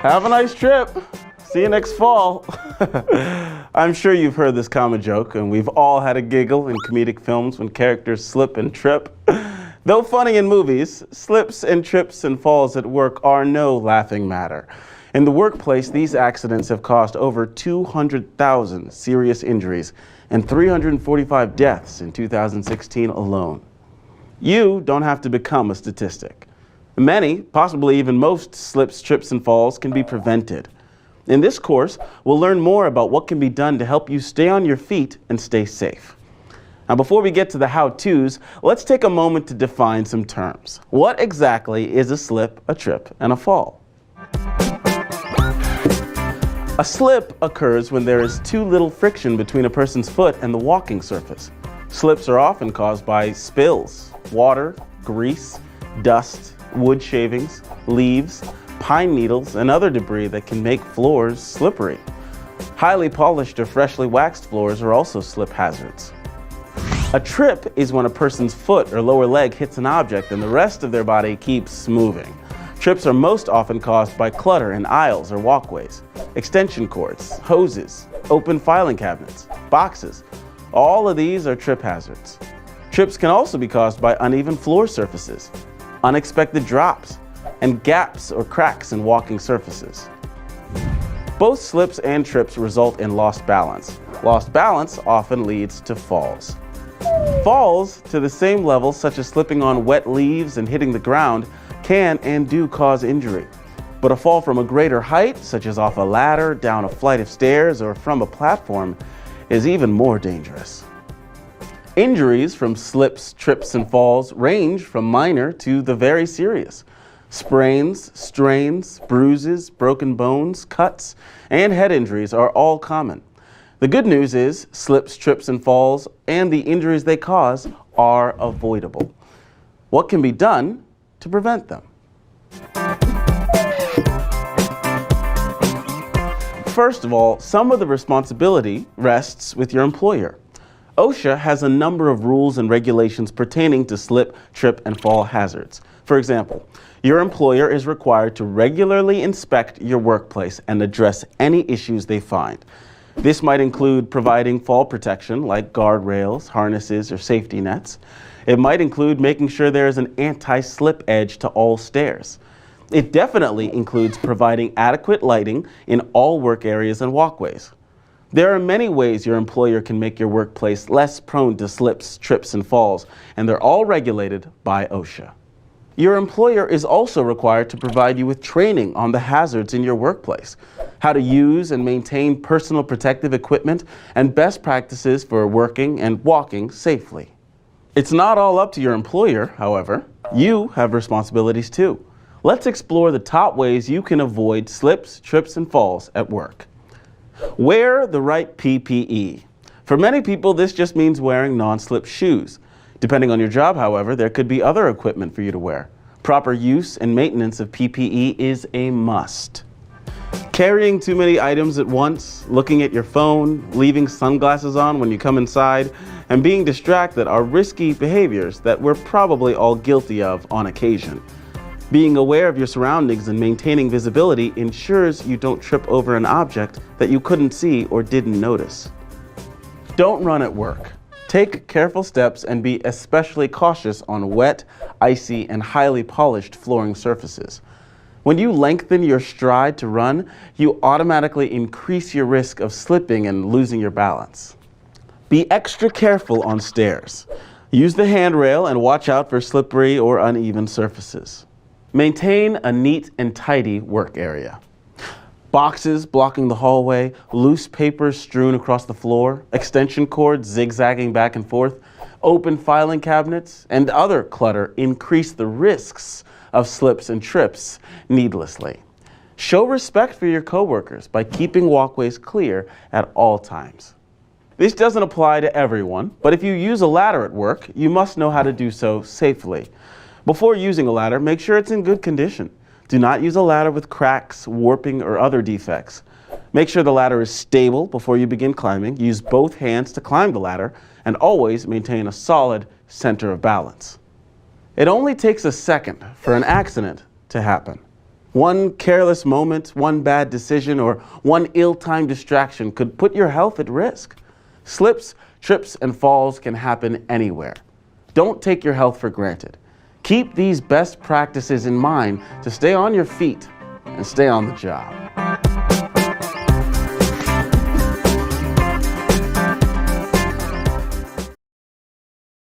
Have a nice trip. See you next fall. I'm sure you've heard this common joke, and we've all had a giggle in comedic films when characters slip and trip. Though funny in movies, slips and trips and falls at work are no laughing matter. In the workplace, these accidents have caused over 200,000 serious injuries and 345 deaths in 2016 alone. You don't have to become a statistic. Many, possibly even most, slips, trips, and falls can be prevented. In this course, we'll learn more about what can be done to help you stay on your feet and stay safe. Now, before we get to the how-tos, let's take a moment to define some terms. What exactly is a slip, a trip, and a fall? A slip occurs when there is too little friction between a person's foot and the walking surface. Slips are often caused by spills, water, grease, dust, wood shavings, leaves, pine needles, and other debris that can make floors slippery. Highly polished or freshly waxed floors are also slip hazards. A trip is when a person's foot or lower leg hits an object and the rest of their body keeps moving. Trips are most often caused by clutter in aisles or walkways, extension cords, hoses, open filing cabinets, boxes. All of these are trip hazards. Trips can also be caused by uneven floor surfaces, unexpected drops, and gaps or cracks in walking surfaces. Both slips and trips result in lost balance. Lost balance often leads to falls. Falls to the same level, such as slipping on wet leaves and hitting the ground, can and do cause injury. But a fall from a greater height, such as off a ladder, down a flight of stairs, or from a platform, is even more dangerous. Injuries from slips, trips, and falls range from minor to the very serious. Sprains, strains, bruises, broken bones, cuts, and head injuries are all common. The good news is slips, trips, and falls and the injuries they cause are avoidable. What can be done to prevent them? First of all, some of the responsibility rests with your employer. OSHA has a number of rules and regulations pertaining to slip, trip, and fall hazards. For example, your employer is required to regularly inspect your workplace and address any issues they find. This might include providing fall protection like guardrails, harnesses, or safety nets. It might include making sure there is an anti-slip edge to all stairs. It definitely includes providing adequate lighting in all work areas and walkways. There are many ways your employer can make your workplace less prone to slips, trips, and falls, and they're all regulated by OSHA. Your employer is also required to provide you with training on the hazards in your workplace, how to use and maintain personal protective equipment, and best practices for working and walking safely. It's not all up to your employer, however. You have responsibilities too. Let's explore the top ways you can avoid slips, trips, and falls at work. Wear the right PPE. For many people, this just means wearing non-slip shoes. Depending on your job, however, there could be other equipment for you to wear. Proper use and maintenance of PPE is a must. Carrying too many items at once, looking at your phone, leaving sunglasses on when you come inside, and being distracted are risky behaviors that we're probably all guilty of on occasion. Being aware of your surroundings and maintaining visibility ensures you don't trip over an object that you couldn't see or didn't notice. Don't run at work. Take careful steps and be especially cautious on wet, icy, and highly polished flooring surfaces. When you lengthen your stride to run, you automatically increase your risk of slipping and losing your balance. Be extra careful on stairs. Use the handrail and watch out for slippery or uneven surfaces. Maintain a neat and tidy work area. Boxes blocking the hallway, loose papers strewn across the floor, extension cords zigzagging back and forth, open filing cabinets, and other clutter increase the risks of slips and trips needlessly. Show respect for your coworkers by keeping walkways clear at all times. This doesn't apply to everyone, but if you use a ladder at work, you must know how to do so safely. Before using a ladder, make sure it's in good condition. Do not use a ladder with cracks, warping, or other defects. Make sure the ladder is stable before you begin climbing. Use both hands to climb the ladder, and always maintain a solid center of balance. It only takes a second for an accident to happen. One careless moment, one bad decision, or one ill-timed distraction could put your health at risk. Slips, trips, and falls can happen anywhere. Don't take your health for granted. Keep these best practices in mind to stay on your feet and stay on the job.